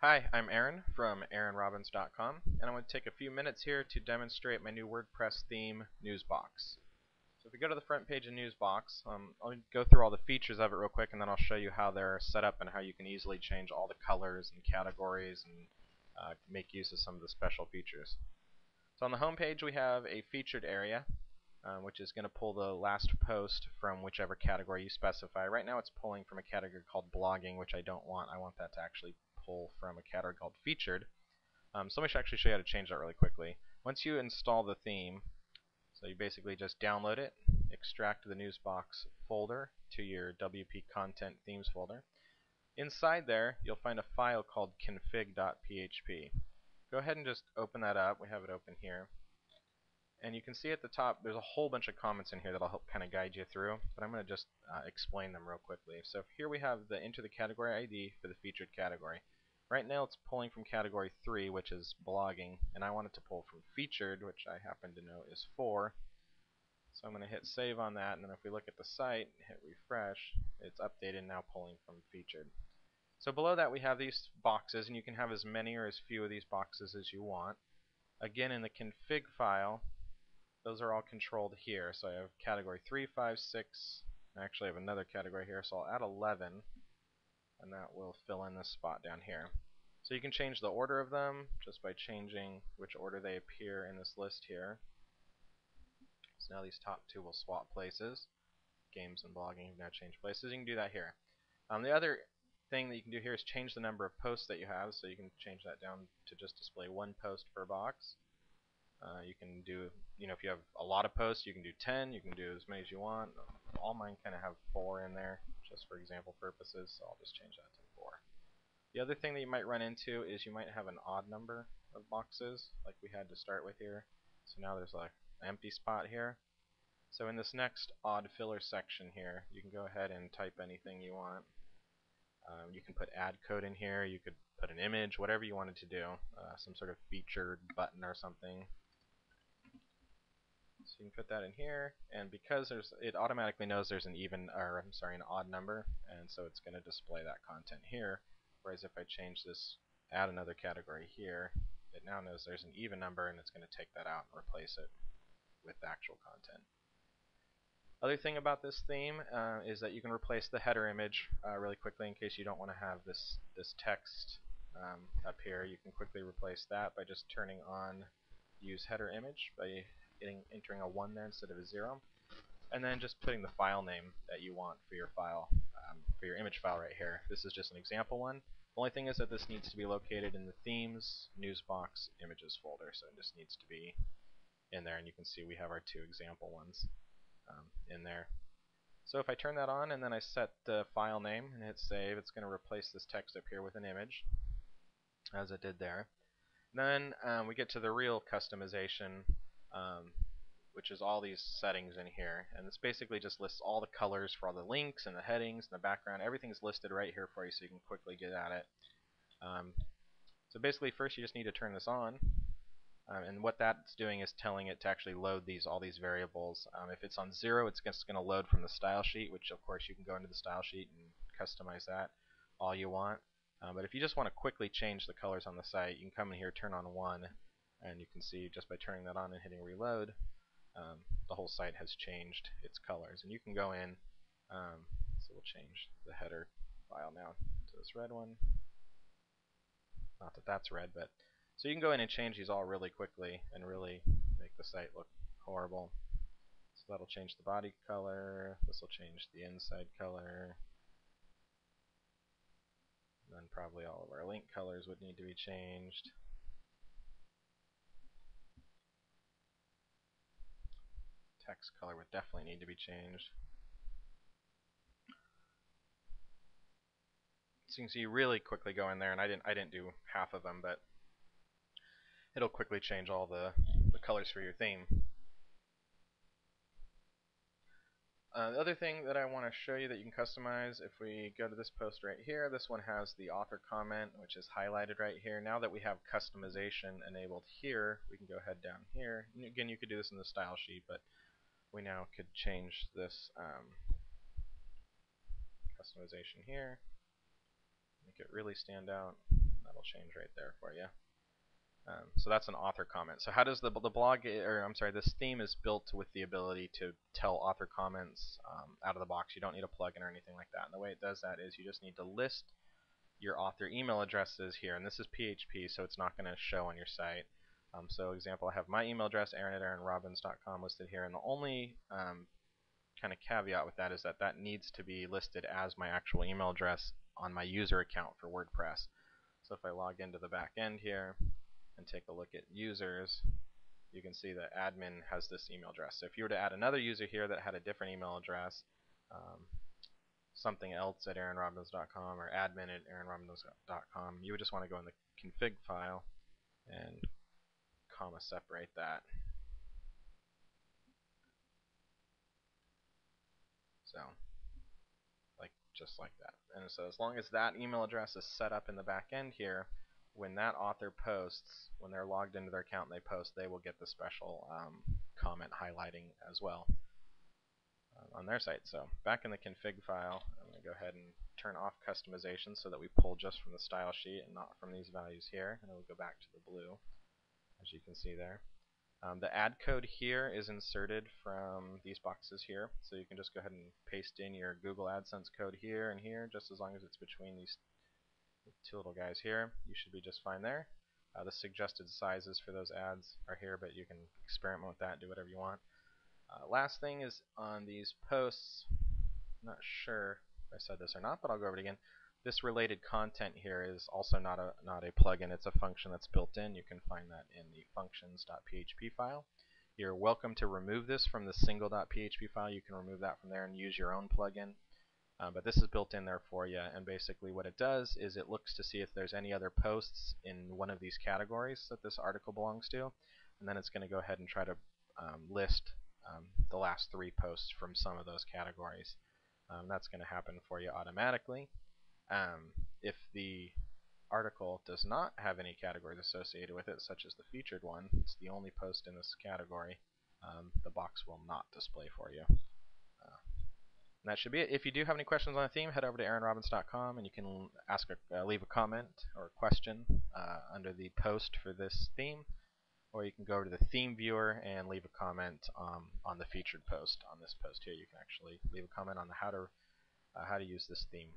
Hi, I'm Aaron from AaronRobbins.com, and I want to take a few minutes here to demonstrate my new WordPress theme, NewsBox. So if we go to the front page of NewsBox, I'll go through all the features of it real quick, and then I'll show you how they're set up and how you can easily change all the colors and categories and make use of some of the special features. So on the home page we have a featured area, which is going to pull the last post from whichever category you specify. Right now it's pulling from a category called blogging, which I don't want. I want that to actually pull from a category called featured. So let me actually show you how to change that really quickly. Once you install the theme, so you basically just download it, extract the NewsBox folder to your WP Content Themes folder. Inside there, you'll find a file called config.php. Go ahead and just open that up. We have it open here. And you can see at the top, there's a whole bunch of comments in here that'll help kind of guide you through, but I'm going to just explain them real quickly. So here we have the enter the category ID for the featured category. Right now it's pulling from category 3, which is blogging, and I want it to pull from featured, which I happen to know is 4. So I'm going to hit save on that, and then if we look at the site, hit refresh, it's updated now pulling from featured. So below that we have these boxes, and you can have as many or as few of these boxes as you want. Again, in the config file, those are all controlled here. So I have category 3, 5, 6. I actually have another category here, so I'll add 11, and that will fill in this spot down here. So you can change the order of them just by changing which order they appear in this list here. So now these top two will swap places. Games and blogging have now changed places. You can do that here. The other thing that you can do here is change the number of posts that you have. So you can change that down to just display one post per box. You can do, if you have a lot of posts, you can do 10. You can do as many as you want. All mine kind of have 4 in there, just for example purposes, so I'll just change that to 4. The other thing that you might run into is you might have an odd number of boxes, like we had to start with here. So now there's like an empty spot here. So in this next odd filler section here, you can go ahead and type anything you want. You can put add code in here. You could put an image, whatever you wanted to do, some sort of featured button or something. So you can put that in here, and because it automatically knows there's an odd number, and so it's going to display that content here. Whereas if I change this, add another category here, it now knows there's an even number, and it's going to take that out and replace it with the actual content. Other thing about this theme is that you can replace the header image really quickly in case you don't want to have this text up here. You can quickly replace that by just turning on use header image by entering a 1 there instead of a 0, and then just putting the file name that you want for your file, for your image file right here. This is just an example one. The only thing is that this needs to be located in the themes NewsBox images folder, so it just needs to be in there, and you can see we have our 2 example ones in there. So if I turn that on and then I set the file name and hit save, it's going to replace this text up here with an image, as it did there. Then we get to the real customization, which is all these settings in here, and this basically just lists all the colors for all the links and the headings and the background. Everything's listed right here for you, so you can quickly get at it. So basically, first you just need to turn this on, and what that's doing is telling it to actually load all these variables. If it's on 0, it's just going to load from the style sheet, which of course you can go into the style sheet and customize that all you want. But if you just want to quickly change the colors on the site, you can come in here, turn on 1, and you can see just by turning that on and hitting reload, the whole site has changed its colors. And you can go in, so we'll change the header file now to this red one. Not that that's red, but so you can go in and change these all really quickly and really make the site look horrible. So that'll change the body color, this will change the inside color. Then probably all of our link colors would need to be changed. Text color would definitely need to be changed. So you can see you really quickly go in there, and I didn't do half of them, but it'll quickly change all the colors for your theme. The other thing that I want to show you that you can customize, if we go to this post right here, this one has the author comment, which is highlighted right here. Now that we have customization enabled here, we can go ahead down here. And again, you could do this in the style sheet, but we now could change this customization here. Make it really stand out. That'll change right there for you. So that's an author comment. So how does the blog, or I'm sorry, this theme is built with the ability to tell author comments out of the box. You don't need a plugin or anything like that. And the way it does that is you just need to list your author email addresses here. And this is PHP, so it's not going to show on your site. So example, I have my email address, aaron@aaronrobbins.com, listed here. And the only kind of caveat with that is that that needs to be listed as my actual email address on my user account for WordPress. So if I log into the back end here and take a look at users, you can see that admin has this email address. So if you were to add another user here that had a different email address, something else at aaronrobbins.com or admin@aaronrobbins.com, you would just want to go in the config file and comma separate that. So just like that. And so as long as that email address is set up in the back end here, when that author posts, when they're logged into their account and they post, they will get the special comment highlighting as well on their site. So back in the config file, I'm going to go ahead and turn off customization so that we pull just from the style sheet and not from these values here. And then we'll go back to the blue, as you can see there. The ad code here is inserted from these boxes here, so you can just go ahead and paste in your Google AdSense code here and here, just as long as it's between these two little guys here. You should be just fine there. The suggested sizes for those ads are here, but you can experiment with that, do whatever you want. Last thing is on these posts, I'm not sure if I said this or not, but I'll go over it again. This related content here is also not a plugin. It's a function that's built in. You can find that in the functions.php file. You're welcome to remove this from the single.php file. You can remove that from there and use your own plugin. But this is built in there for you, and basically what it does is it looks to see if there's any other posts in one of these categories that this article belongs to, and then it's going to go ahead and try to list the last 3 posts from some of those categories. That's going to happen for you automatically. If the article does not have any categories associated with it, such as the featured one, it's the only post in this category, the box will not display for you. And that should be it. If you do have any questions on the theme, head over to aaronrobbins.com and you can leave a comment or a question under the post for this theme, or you can go over to the theme viewer and leave a comment on the featured post. On this post here, you can actually leave a comment on how to use this theme.